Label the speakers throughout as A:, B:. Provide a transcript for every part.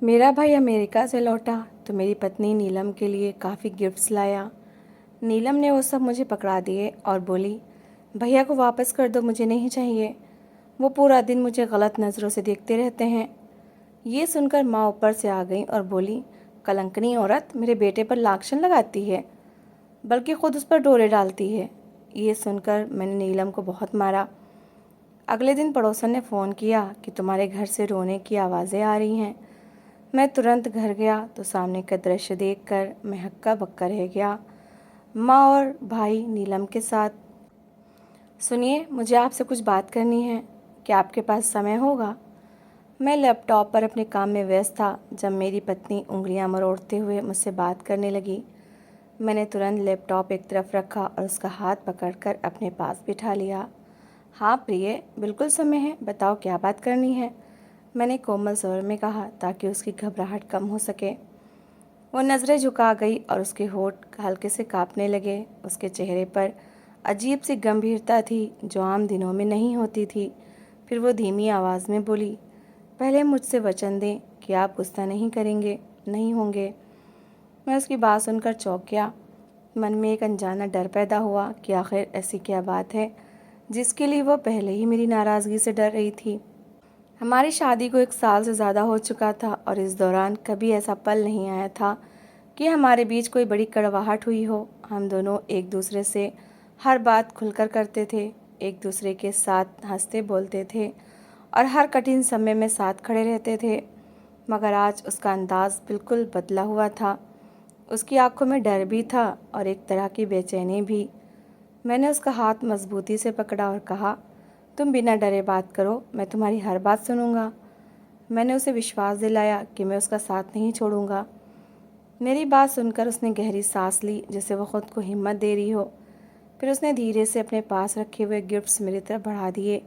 A: मेरा भाई अमेरिका से लौटा तो मेरी पत्नी नीलम के लिए काफ़ी गिफ्ट्स लाया। नीलम ने वो सब मुझे पकड़ा दिए और बोली, भैया को वापस कर दो, मुझे नहीं चाहिए। वो पूरा दिन मुझे गलत नज़रों से देखते रहते हैं। ये सुनकर माँ ऊपर से आ गई और बोली, कलंकनी औरत मेरे बेटे पर लांछन लगाती है, बल्कि खुद उस पर डोरे डालती है। ये सुनकर मैंने नीलम को बहुत मारा। अगले दिन पड़ोसन ने फ़ोन किया कि तुम्हारे घर से रोने की आवाज़ें आ रही हैं। मैं तुरंत घर गया तो सामने का दृश्य देखकर मैं हक्का बक्का रह गया, माँ और भाई नीलम के साथ। सुनिए, मुझे आपसे कुछ बात करनी है। क्या आपके पास समय होगा? मैं लैपटॉप पर अपने काम में व्यस्त था जब मेरी पत्नी उंगलियां मरोड़ते हुए मुझसे बात करने लगी। मैंने तुरंत लैपटॉप एक तरफ रखा और उसका हाथ पकड़कर अपने पास बिठा लिया। हाँ प्रिय, बिल्कुल समय है, बताओ क्या बात करनी है, मैंने कोमल स्वर में कहा ताकि उसकी घबराहट कम हो सके। वो नज़रें झुका गई और उसके होंठ हल्के से कांपने लगे। उसके चेहरे पर अजीब सी गंभीरता थी जो आम दिनों में नहीं होती थी। फिर वो धीमी आवाज़ में बोली, पहले मुझसे वचन दें कि आप गुस्सा नहीं करेंगे, नहीं होंगे। मैं उसकी बात सुनकर चौंक गया। मन में एक अनजाना डर पैदा हुआ कि आखिर ऐसी क्या बात है जिसके लिए वो पहले ही मेरी नाराज़गी से डर रही थी। हमारी शादी को 1 साल से ज़्यादा हो चुका था और इस दौरान कभी ऐसा पल नहीं आया था कि हमारे बीच कोई बड़ी कड़वाहट हुई हो। हम दोनों एक दूसरे से हर बात खुलकर करते थे, एक दूसरे के साथ हंसते बोलते थे और हर कठिन समय में साथ खड़े रहते थे। मगर आज उसका अंदाज़ बिल्कुल बदला हुआ था। उसकी आंखों में डर भी था और एक तरह की बेचैनी भी। मैंने उसका हाथ मजबूती से पकड़ा और कहा, तुम बिना डरे बात करो, मैं तुम्हारी हर बात सुनूंगा। मैंने उसे विश्वास दिलाया कि मैं उसका साथ नहीं छोड़ूंगा। मेरी बात सुनकर उसने गहरी सांस ली, जैसे वो खुद को हिम्मत दे रही हो। फिर उसने धीरे से अपने पास रखे हुए गिफ्ट्स मेरी तरफ बढ़ा दिए।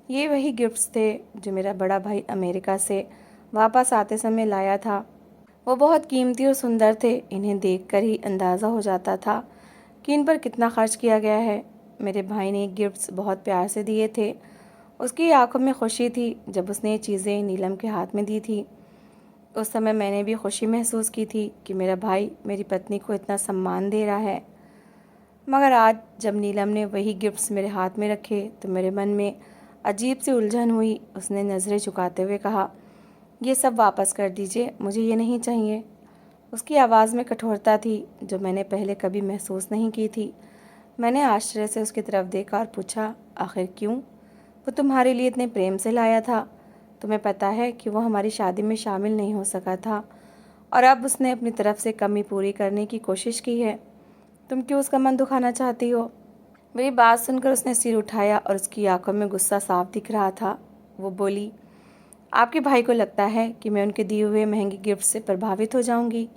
A: ये वही गिफ्ट्स थे जो मेरा बड़ा भाई अमेरिका से वापस आते समय लाया था। वो बहुत कीमती और सुंदर थे। इन्हें देखकर ही अंदाज़ा हो जाता था कि इन पर कितना खर्च किया गया है। मेरे भाई ने गिफ्ट्स बहुत प्यार से दिए थे। उसकी आंखों में खुशी थी जब उसने ये चीज़ें नीलम के हाथ में दी थी। उस समय मैंने भी खुशी महसूस की थी कि मेरा भाई मेरी पत्नी को इतना सम्मान दे रहा है। मगर आज जब नीलम ने वही गिफ्ट्स मेरे हाथ में रखे तो मेरे मन में अजीब सी उलझन हुई। उसने नज़रें झुकाते हुए कहा, ये सब वापस कर दीजिए, मुझे ये नहीं चाहिए। उसकी आवाज़ में कठोरता थी जो मैंने पहले कभी महसूस नहीं की थी। मैंने आश्चर्य से उसकी तरफ देखा और पूछा, आखिर क्यों? वो तुम्हारे लिए इतने प्रेम से लाया था। तुम्हें पता है कि वो हमारी शादी में शामिल नहीं हो सका था और अब उसने अपनी तरफ से कमी पूरी करने की कोशिश की है। तुम क्यों उसका मन दुखाना चाहती हो? मेरी बात सुनकर उसने सिर उठाया और उसकी आंखों में गुस्सा साफ दिख रहा था। वो बोली, आपके भाई को लगता है कि मैं उनके दिए हुए महंगे गिफ्ट से प्रभावित हो जाऊंगी।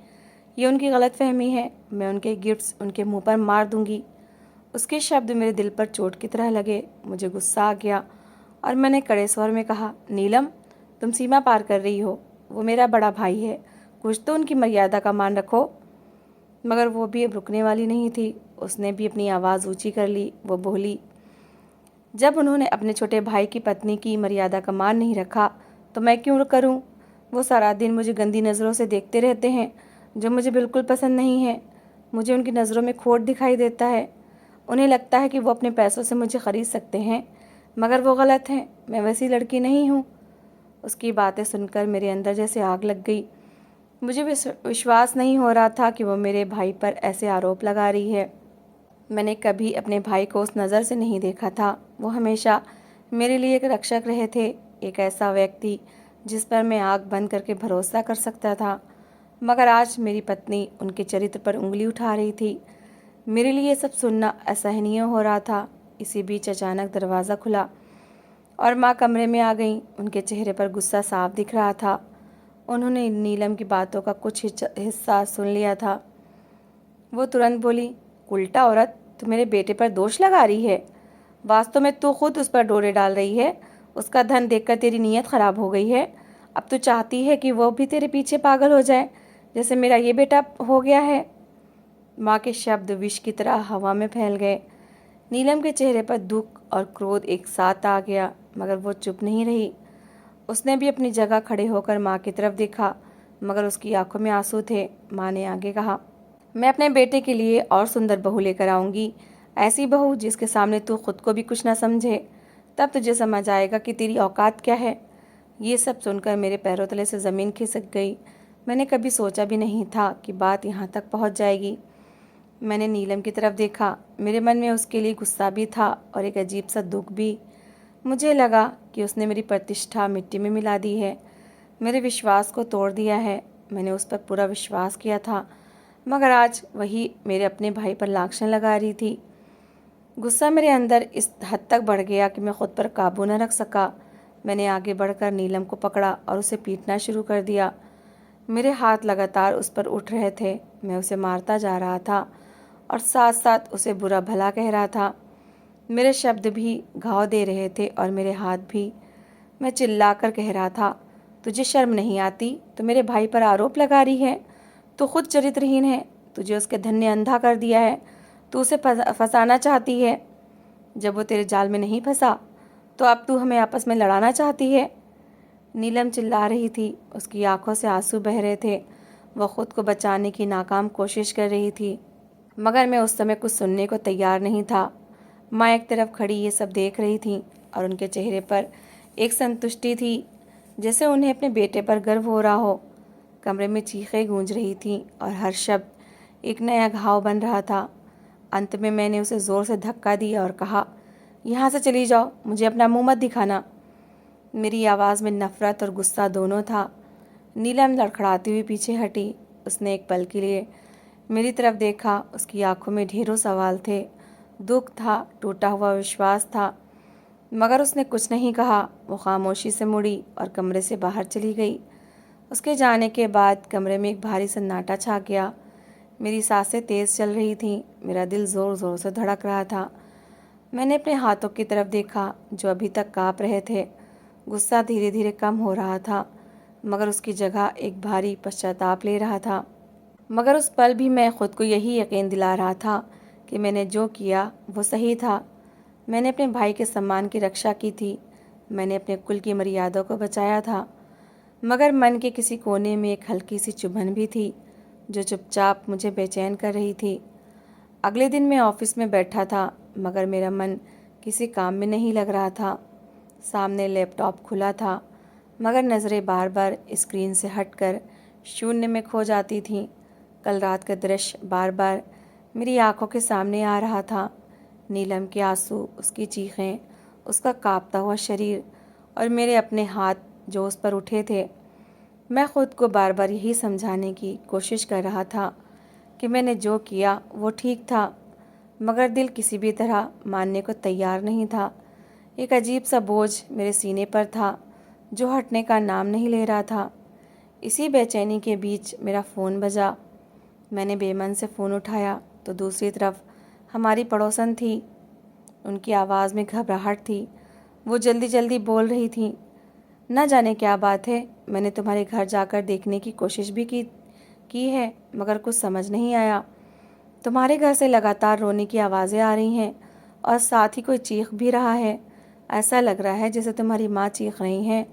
A: ये उनकी गलतफहमी है। मैं उनके गिफ्ट्स उनके मुंह पर मार दूंगी। उसके शब्द मेरे दिल पर चोट की तरह लगे। मुझे गुस्सा आ गया और मैंने कड़े स्वर में कहा, नीलम, तुम सीमा पार कर रही हो। वो मेरा बड़ा भाई है, कुछ तो उनकी मर्यादा का मान रखो। मगर वो भी अब रुकने वाली नहीं थी। उसने भी अपनी आवाज़ ऊंची कर ली। वो बोली, जब उन्होंने अपने छोटे भाई की पत्नी की मर्यादा का मान नहीं रखा तो मैं क्यों करूं? वो सारा दिन मुझे गंदी नज़रों से देखते रहते हैं, जो मुझे बिल्कुल पसंद नहीं है। मुझे उनकी नज़रों में खोट दिखाई देता है। उन्हें लगता है कि वो अपने पैसों से मुझे ख़रीद सकते हैं, मगर वो गलत हैं। मैं वैसी लड़की नहीं हूँ। उसकी बातें सुनकर मेरे अंदर जैसे आग लग गई। मुझे विश्वास नहीं हो रहा था कि वो मेरे भाई पर ऐसे आरोप लगा रही है। मैंने कभी अपने भाई को उस नज़र से नहीं देखा था। वो हमेशा मेरे लिए एक रक्षक रहे थे, एक ऐसा व्यक्ति जिस पर मैं आँख बंद करके भरोसा कर सकता था। मगर आज मेरी पत्नी उनके चरित्र पर उंगली उठा रही थी। मेरे लिए सब सुनना असहनीय हो रहा था। इसी बीच अचानक दरवाज़ा खुला और माँ कमरे में आ गईं। उनके चेहरे पर गुस्सा साफ दिख रहा था। उन्होंने नीलम की बातों का कुछ हिस्सा सुन लिया था। वो तुरंत बोली, उल्टा औरत, तू मेरे बेटे पर दोष लगा रही है। वास्तव में तू खुद उस पर डोरे डाल रही है। उसका धन देखकर तेरी नीयत खराब हो गई है। अब तू चाहती है कि वो भी तेरे पीछे पागल हो जाए, जैसे मेरा ये बेटा हो गया है। माँ के शब्द विष की तरह हवा में फैल गए। नीलम के चेहरे पर दुख और क्रोध एक साथ आ गया, मगर वो चुप नहीं रही। उसने भी अपनी जगह खड़े होकर माँ की तरफ देखा। मगर उसकी आंखों में आंसू थे। माँ ने आगे कहा, मैं अपने बेटे के लिए और सुंदर बहू लेकर आऊँगी, ऐसी बहू जिसके सामने तू खुद को भी कुछ ना समझे, तब तुझे समझ आएगा कि तेरी औकात क्या है। ये सब सुनकर मेरे पैरों तले से ज़मीन खिसक गई। मैंने कभी सोचा भी नहीं था कि बात यहाँ तक पहुँच जाएगी। मैंने नीलम की तरफ देखा। मेरे मन में उसके लिए गुस्सा भी था और एक अजीब सा दुख भी। मुझे लगा कि उसने मेरी प्रतिष्ठा मिट्टी में मिला दी है, मेरे विश्वास को तोड़ दिया है। मैंने उस पर पूरा विश्वास किया था, मगर आज वही मेरे अपने भाई पर लांछन लगा रही थी। गुस्सा मेरे अंदर इस हद तक बढ़ गया कि मैं खुद पर काबू न रख सका। मैंने आगे बढ़कर नीलम को पकड़ा और उसे पीटना शुरू कर दिया। मेरे हाथ लगातार उस पर उठ रहे थे। मैं उसे मारता जा रहा था और साथ साथ उसे बुरा भला कह रहा था। मेरे शब्द भी घाव दे रहे थे और मेरे हाथ भी। मैं चिल्लाकर कह रहा था, तुझे शर्म नहीं आती? तो मेरे भाई पर आरोप लगा रही है। तू खुद चरित्रहीन है। तुझे उसके धन ने अंधा कर दिया है। तू उसे फंसाना चाहती है। जब वो तेरे जाल में नहीं फंसा तो अब तू हमें आपस में लड़ाना चाहती है। नीलम चिल्ला रही थी। उसकी आंखों से आंसू बह रहे थे। वह खुद को बचाने की नाकाम कोशिश कर रही थी, मगर मैं उस समय कुछ सुनने को तैयार नहीं था। माँ एक तरफ खड़ी ये सब देख रही थी और उनके चेहरे पर एक संतुष्टि थी, जैसे उन्हें अपने बेटे पर गर्व हो रहा हो। कमरे में चीखें गूंज रही थीं और हर शब्द एक नया घाव बन रहा था। अंत में मैंने उसे ज़ोर से धक्का दिया और कहा, यहाँ से चली जाओ, मुझे अपना मुंह मत दिखाना। मेरी आवाज़ में नफ़रत और गुस्सा दोनों था। नीलम लड़खड़ाती हुई पीछे हटी। उसने एक पल के लिए मेरी तरफ देखा। उसकी आंखों में ढेरों सवाल थे, दुख था, टूटा हुआ विश्वास था, मगर उसने कुछ नहीं कहा। वो खामोशी से मुड़ी और कमरे से बाहर चली गई। उसके जाने के बाद कमरे में एक भारी सन्नाटा छा गया। मेरी सांसें तेज़ चल रही थीं। मेरा दिल ज़ोर ज़ोर से धड़क रहा था। मैंने अपने हाथों की तरफ देखा जो अभी तक काँप रहे थे। गुस्सा धीरे धीरे कम हो रहा था, मगर उसकी जगह एक भारी पश्चाताप ले रहा था। मगर उस पल भी मैं खुद को यही यकीन दिला रहा था कि मैंने जो किया वो सही था। मैंने अपने भाई के सम्मान की रक्षा की थी। मैंने अपने कुल की मर्यादा को बचाया था। मगर मन के किसी कोने में एक हल्की सी चुभन भी थी जो चुपचाप मुझे बेचैन कर रही थी। अगले दिन मैं ऑफिस में बैठा था, मगर मेरा मन किसी काम में नहीं लग रहा था। सामने लैपटॉप खुला था, मगर नज़रें बार बार स्क्रीन से हटकर शून्य में खो जाती थीं। कल रात का दृश्य बार बार मेरी आंखों के सामने आ रहा था। नीलम के आंसू, उसकी चीखें, उसका कांपता हुआ शरीर और मेरे अपने हाथ जो उस पर उठे थे। मैं खुद को बार बार यही समझाने की कोशिश कर रहा था कि मैंने जो किया वो ठीक था, मगर दिल किसी भी तरह मानने को तैयार नहीं था। एक अजीब सा बोझ मेरे सीने पर था जो हटने का नाम नहीं ले रहा था। इसी बेचैनी के बीच मेरा फ़ोन बजा। मैंने बेमन से फ़ोन उठाया तो दूसरी तरफ हमारी पड़ोसन थी। उनकी आवाज़ में घबराहट थी। वो जल्दी जल्दी बोल रही थी, न जाने क्या बात है, मैंने तुम्हारे घर जाकर देखने की कोशिश भी की है, मगर कुछ समझ नहीं आया। तुम्हारे घर से लगातार रोने की आवाज़ें आ रही हैं और साथ ही कोई चीख भी रहा है। ऐसा लग रहा है जैसे तुम्हारी माँ चीख रही हैं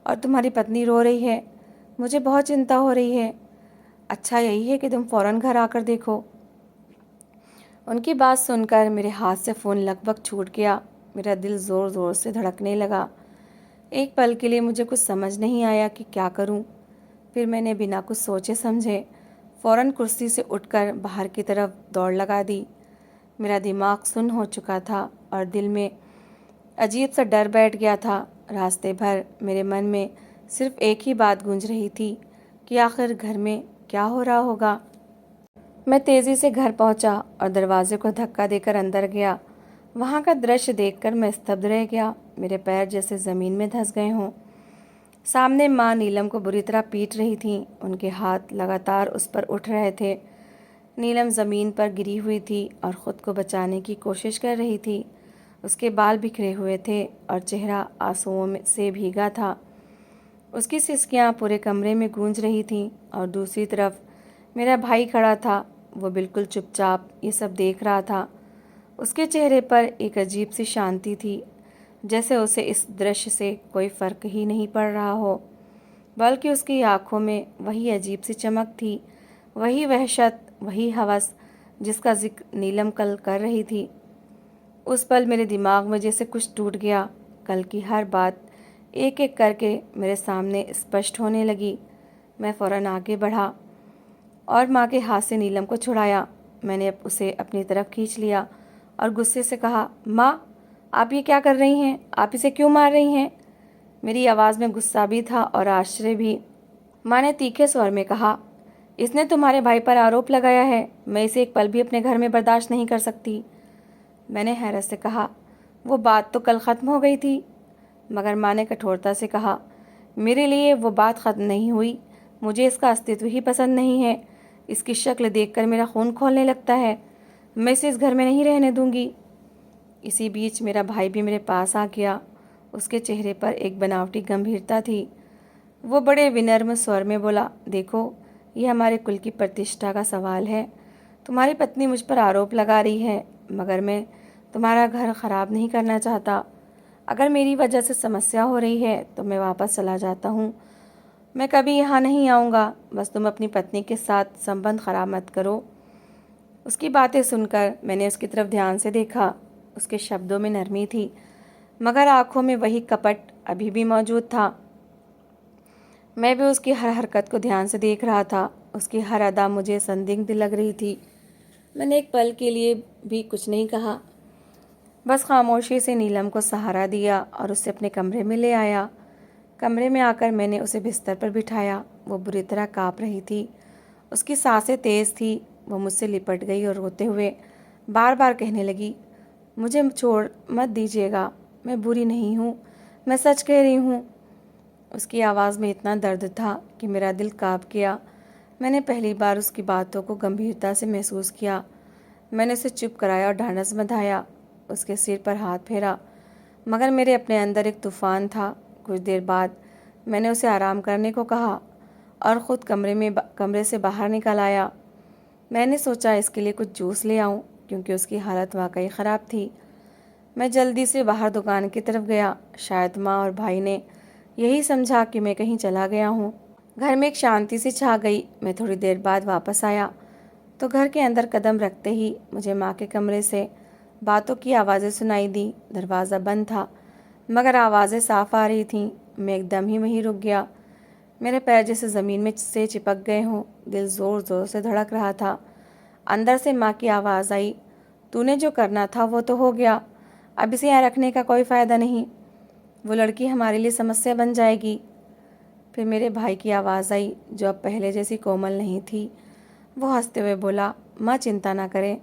A: और तुम्हारी पत्नी रो रही है। मुझे बहुत चिंता हो रही है। अच्छा यही है कि तुम फ़ौरन घर आकर देखो। उनकी बात सुनकर मेरे हाथ से फ़ोन लगभग छूट गया। मेरा दिल ज़ोर ज़ोर से धड़कने लगा। एक पल के लिए मुझे कुछ समझ नहीं आया कि क्या करूं। फिर मैंने बिना कुछ सोचे समझे फ़ौरन कुर्सी से उठकर बाहर की तरफ दौड़ लगा दी। मेरा दिमाग सुन्न हो चुका था और दिल में अजीब सा डर बैठ गया था। रास्ते भर मेरे मन में सिर्फ एक ही बात गूंज रही थी कि आखिर घर में क्या हो रहा होगा। मैं तेज़ी से घर पहुंचा और दरवाजे को धक्का देकर अंदर गया। वहां का दृश्य देखकर मैं स्तब्ध रह गया। मेरे पैर जैसे ज़मीन में धंस गए हों। सामने माँ नीलम को बुरी तरह पीट रही थीं। उनके हाथ लगातार उस पर उठ रहे थे। नीलम ज़मीन पर गिरी हुई थी और ख़ुद को बचाने की कोशिश कर रही थी। उसके बाल बिखरे हुए थे और चेहरा आंसुओं से भीगा था। उसकी सिसकियाँ पूरे कमरे में गूंज रही थीं और दूसरी तरफ मेरा भाई खड़ा था। वो बिल्कुल चुपचाप ये सब देख रहा था। उसके चेहरे पर एक अजीब सी शांति थी, जैसे उसे इस दृश्य से कोई फ़र्क ही नहीं पड़ रहा हो। बल्कि उसकी आंखों में वही अजीब सी चमक थी, वही वहशत, वही हवस जिसका जिक्र नीलम कल कर रही थी। उस पल मेरे दिमाग में जैसे कुछ टूट गया। कल की हर बात एक एक करके मेरे सामने स्पष्ट होने लगी। मैं फ़ौरन आगे बढ़ा और माँ के हाथ से नीलम को छुड़ाया। मैंने उसे अपनी तरफ खींच लिया और गुस्से से कहा, माँ, आप ये क्या कर रही हैं? आप इसे क्यों मार रही हैं? मेरी आवाज़ में गुस्सा भी था और आश्चर्य भी। माँ ने तीखे स्वर में कहा, इसने तुम्हारे भाई पर आरोप लगाया है। मैं इसे एक पल भी अपने घर में बर्दाश्त नहीं कर सकती। मैंने हैरत से कहा, वो बात तो कल ख़त्म हो गई थी। मगर माँ ने कठोरता से कहा, मेरे लिए वो बात ख़त्म नहीं हुई। मुझे इसका अस्तित्व ही पसंद नहीं है। इसकी शक्ल देखकर मेरा खून खौलने लगता है। मैं इसे इस घर में नहीं रहने दूंगी। इसी बीच मेरा भाई भी मेरे पास आ गया। उसके चेहरे पर एक बनावटी गंभीरता थी। वो बड़े विनम्र स्वर में बोला, देखो, ये हमारे कुल की प्रतिष्ठा का सवाल है। तुम्हारी पत्नी मुझ पर आरोप लगा रही है, मगर मैं तुम्हारा घर ख़राब नहीं करना चाहता। अगर मेरी वजह से समस्या हो रही है तो मैं वापस चला जाता हूँ। मैं कभी यहाँ नहीं आऊँगा। बस तुम अपनी पत्नी के साथ संबंध खराब मत करो। उसकी बातें सुनकर मैंने उसकी तरफ ध्यान से देखा। उसके शब्दों में नरमी थी, मगर आंखों में वही कपट अभी भी मौजूद था। मैं भी उसकी हर हरकत को ध्यान से देख रहा था। उसकी हर अदा मुझे संदिग्ध लग रही थी। मैंने एक पल के लिए भी कुछ नहीं कहा, बस खामोशी से नीलम को सहारा दिया और उसे अपने कमरे में ले आया। कमरे में आकर मैंने उसे बिस्तर पर बिठाया। वो बुरी तरह काँप रही थी। उसकी सांसें तेज़ थी। वो मुझसे लिपट गई और रोते हुए बार बार कहने लगी, मुझे छोड़ मत दीजिएगा। मैं बुरी नहीं हूँ, मैं सच कह रही हूँ। उसकी आवाज़ में इतना दर्द था कि मेरा दिल काँप गया। मैंने पहली बार उसकी बातों को गंभीरता से महसूस किया। मैंने उसे चुप कराया और ढांढस बंधाया। उसके सिर पर हाथ फेरा, मगर मेरे अपने अंदर एक तूफ़ान था। कुछ देर बाद मैंने उसे आराम करने को कहा और ख़ुद कमरे से बाहर निकल आया। मैंने सोचा इसके लिए कुछ जूस ले आऊं, क्योंकि उसकी हालत वाकई ख़राब थी। मैं जल्दी से बाहर दुकान की तरफ गया। शायद माँ और भाई ने यही समझा कि मैं कहीं चला गया हूँ। घर में एक शांति सी छा गई। मैं थोड़ी देर बाद वापस आया तो घर के अंदर कदम रखते ही मुझे माँ के कमरे से बातों की आवाज़ें सुनाई दी। दरवाज़ा बंद था, मगर आवाज़ें साफ आ रही थीं। मैं एकदम ही वहीं रुक गया। मेरे पैर जैसे ज़मीन में से चिपक गए हों। दिल ज़ोर ज़ोर से धड़क रहा था। अंदर से माँ की आवाज़ आई, तूने जो करना था वो तो हो गया। अब इसे यहाँ रखने का कोई फ़ायदा नहीं। वो लड़की हमारे लिए समस्या बन जाएगी। फिर मेरे भाई की आवाज़ आई, जो अब पहले जैसी कोमल नहीं थी। वो हंसते हुए बोला, माँ चिंता ना करें,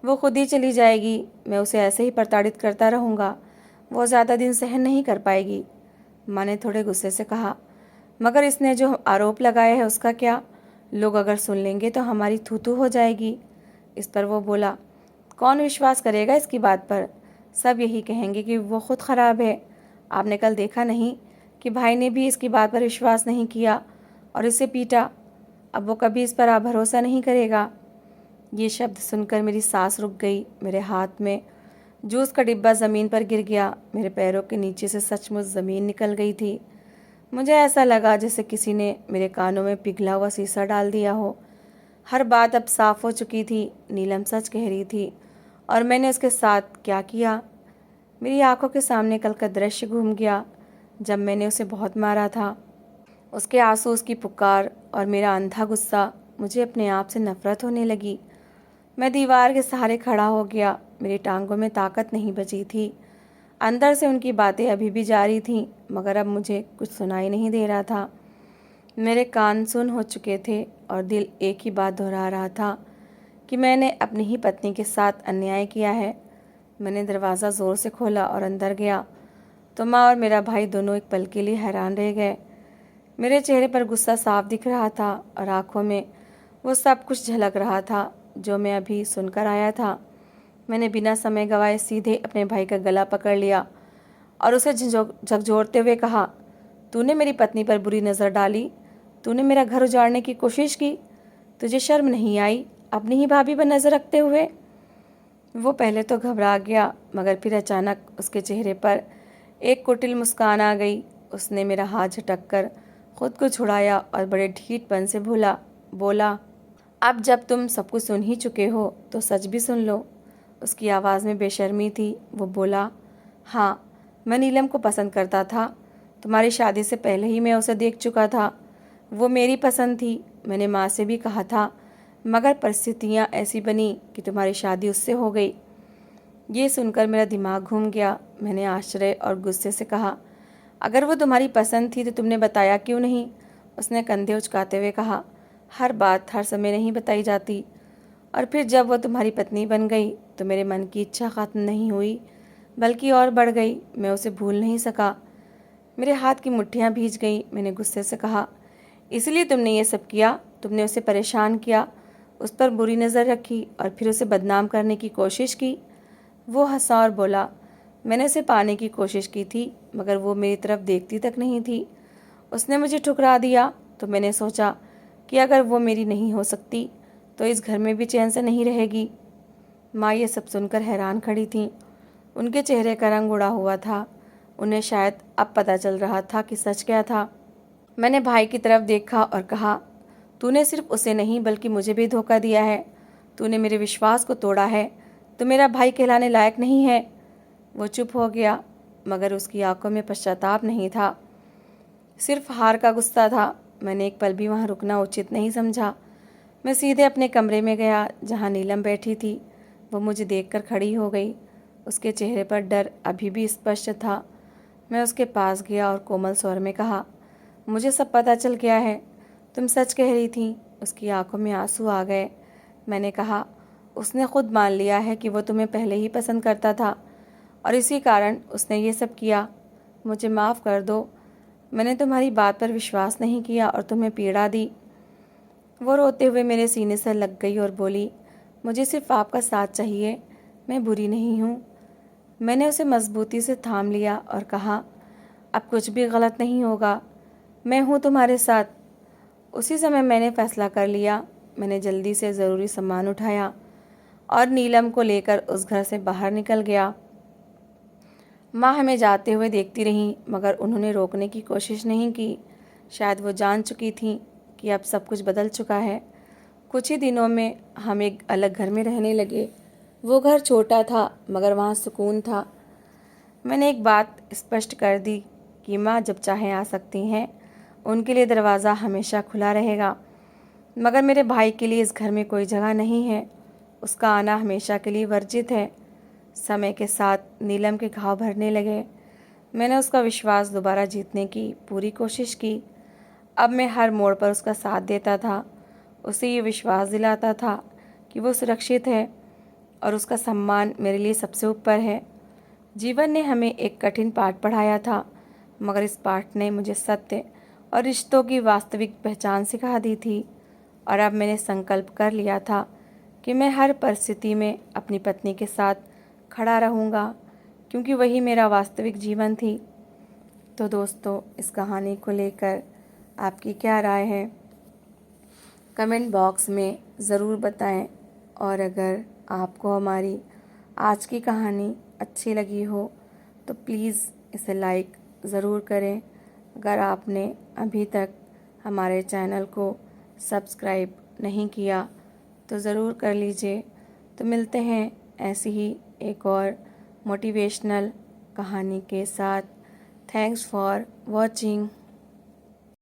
A: वो खुद ही चली जाएगी। मैं उसे ऐसे ही प्रताड़ित करता रहूँगा। वो ज़्यादा दिन सहन नहीं कर पाएगी। माँ ने थोड़े गुस्से से कहा, मगर इसने जो आरोप लगाया है उसका क्या? लोग अगर सुन लेंगे तो हमारी थू-थू हो जाएगी। इस पर वो बोला, कौन विश्वास करेगा इसकी बात पर? सब यही कहेंगे कि वो खुद ख़राब है। आपने कल देखा नहीं कि भाई ने भी इसकी बात पर विश्वास नहीं किया और इसे पीटा। अब वो कभी इस पर भरोसा नहीं करेगा। ये शब्द सुनकर मेरी सांस रुक गई। मेरे हाथ में जूस का डिब्बा ज़मीन पर गिर गया। मेरे पैरों के नीचे से सचमुच ज़मीन निकल गई थी। मुझे ऐसा लगा जैसे किसी ने मेरे कानों में पिघला हुआ शीशा डाल दिया हो। हर बात अब साफ हो चुकी थी। नीलम सच कह रही थी और मैंने उसके साथ क्या किया। मेरी आंखों के सामने कल का दृश्य घूम गया, जब मैंने उसे बहुत मारा था। उसके आंसू, उसकी पुकार और मेरा अंधा गुस्सा। मुझे अपने आप से नफरत होने लगी। मैं दीवार के सहारे खड़ा हो गया। मेरी टांगों में ताकत नहीं बची थी। अंदर से उनकी बातें अभी भी जारी थीं, मगर अब मुझे कुछ सुनाई नहीं दे रहा था। मेरे कान सुन हो चुके थे और दिल एक ही बात दोहरा रहा था कि मैंने अपनी ही पत्नी के साथ अन्याय किया है। मैंने दरवाज़ा ज़ोर से खोला और अंदर गया तो माँ और मेरा भाई दोनों एक पल के लिए हैरान रह गए। मेरे चेहरे पर गुस्सा साफ दिख रहा था और आंखों में वो सब कुछ झलक रहा था जो मैं अभी सुनकर आया था। मैंने बिना समय गवाए सीधे अपने भाई का गला पकड़ लिया और उसे झकझोरते हुए कहा, तूने मेरी पत्नी पर बुरी नज़र डाली। तूने मेरा घर उजाड़ने की कोशिश की। तुझे शर्म नहीं आई अपनी ही भाभी पर नज़र रखते हुए? वो पहले तो घबरा गया, मगर फिर अचानक उसके चेहरे पर एक कुटिल मुस्कान आ गई। उसने मेरा हाथ झटक कर खुद को छुड़ाया और बड़े ढीठपन से बोला, अब जब तुम सब कुछ सुन ही चुके हो तो सच भी सुन लो। उसकी आवाज़ में बेशर्मी थी। वो बोला, हाँ, मैं नीलम को पसंद करता था। तुम्हारी शादी से पहले ही मैं उसे देख चुका था। वो मेरी पसंद थी। मैंने माँ से भी कहा था, मगर परिस्थितियाँ ऐसी बनी कि तुम्हारी शादी उससे हो गई। ये सुनकर मेरा दिमाग घूम गया। मैंने आश्चर्य और गुस्से से कहा, अगर वो तुम्हारी पसंद थी तो तुमने बताया क्यों नहीं? उसने कंधे उचकाते हुए कहा, हर बात हर समय नहीं बताई जाती। और फिर जब वो तुम्हारी पत्नी बन गई तो मेरे मन की इच्छा खत्म नहीं हुई बल्कि और बढ़ गई। मैं उसे भूल नहीं सका। मेरे हाथ की मुट्ठियाँ भीज गई। मैंने गुस्से से कहा, इसलिए तुमने ये सब किया? तुमने उसे परेशान किया, उस पर बुरी नज़र रखी और फिर उसे बदनाम करने की कोशिश की। वो हंसा और बोला, मैंने उसे पाने की कोशिश की थी मगर वो मेरी तरफ देखती तक नहीं थी। उसने मुझे ठुकरा दिया। तो मैंने सोचा कि अगर वो मेरी नहीं हो सकती तो इस घर में भी चैन से नहीं रहेगी। माँ ये सब सुनकर हैरान खड़ी थीं। उनके चेहरे का रंग उड़ा हुआ था। उन्हें शायद अब पता चल रहा था कि सच क्या था। मैंने भाई की तरफ देखा और कहा, तूने सिर्फ उसे नहीं बल्कि मुझे भी धोखा दिया है। तूने मेरे विश्वास को तोड़ा है। तो मेरा भाई कहलाने लायक नहीं है। वो चुप हो गया, मगर उसकी आंखों में पश्चाताप नहीं था, सिर्फ हार का गुस्सा था। मैंने एक पल भी वहाँ रुकना उचित नहीं समझा। मैं सीधे अपने कमरे में गया जहाँ नीलम बैठी थी। वो मुझे देखकर खड़ी हो गई। उसके चेहरे पर डर अभी भी स्पष्ट था। मैं उसके पास गया और कोमल स्वर में कहा, मुझे सब पता चल गया है। तुम सच कह रही थी। उसकी आंखों में आंसू आ गए। मैंने कहा, उसने खुद मान लिया है कि वो तुम्हें पहले ही पसंद करता था और इसी कारण उसने ये सब किया। मुझे माफ़ कर दो। मैंने तुम्हारी बात पर विश्वास नहीं किया और तुम्हें पीड़ा दी। वो रोते हुए मेरे सीने से लग गई और बोली, मुझे सिर्फ आपका साथ चाहिए, मैं बुरी नहीं हूँ। मैंने उसे मजबूती से थाम लिया और कहा, अब कुछ भी गलत नहीं होगा, मैं हूँ तुम्हारे साथ। उसी समय मैंने फैसला कर लिया। मैंने जल्दी से ज़रूरी सामान उठाया और नीलम को लेकर उस घर से बाहर निकल गया। माँ हमें जाते हुए देखती रहीं मगर उन्होंने रोकने की कोशिश नहीं की। शायद वो जान चुकी थीं कि अब सब कुछ बदल चुका है। कुछ ही दिनों में हम एक अलग घर में रहने लगे। वो घर छोटा था मगर वहाँ सुकून था। मैंने एक बात स्पष्ट कर दी कि माँ जब चाहे आ सकती हैं, उनके लिए दरवाज़ा हमेशा खुला रहेगा। मगर मेरे भाई के लिए इस घर में कोई जगह नहीं है। उसका आना हमेशा के लिए वर्जित है। समय के साथ नीलम के घाव भरने लगे। मैंने उसका विश्वास दोबारा जीतने की पूरी कोशिश की। अब मैं हर मोड़ पर उसका साथ देता था। उसे ये विश्वास दिलाता था कि वो सुरक्षित है और उसका सम्मान मेरे लिए सबसे ऊपर है। जीवन ने हमें एक कठिन पाठ पढ़ाया था, मगर इस पाठ ने मुझे सत्य और रिश्तों की वास्तविक पहचान सिखा दी थी। और अब मैंने संकल्प कर लिया था कि मैं हर परिस्थिति में अपनी पत्नी के साथ खड़ा रहूँगा, क्योंकि वही मेरा वास्तविक जीवन थी। तो दोस्तों, इस कहानी को लेकर आपकी क्या राय है, कमेंट बॉक्स में ज़रूर बताएं। और अगर आपको हमारी आज की कहानी अच्छी लगी हो तो प्लीज़ इसे लाइक ज़रूर करें। अगर आपने अभी तक हमारे चैनल को सब्सक्राइब नहीं किया तो ज़रूर कर लीजिए। तो मिलते हैं ऐसी ही एक और मोटिवेशनल कहानी के साथ। Thanks for watching.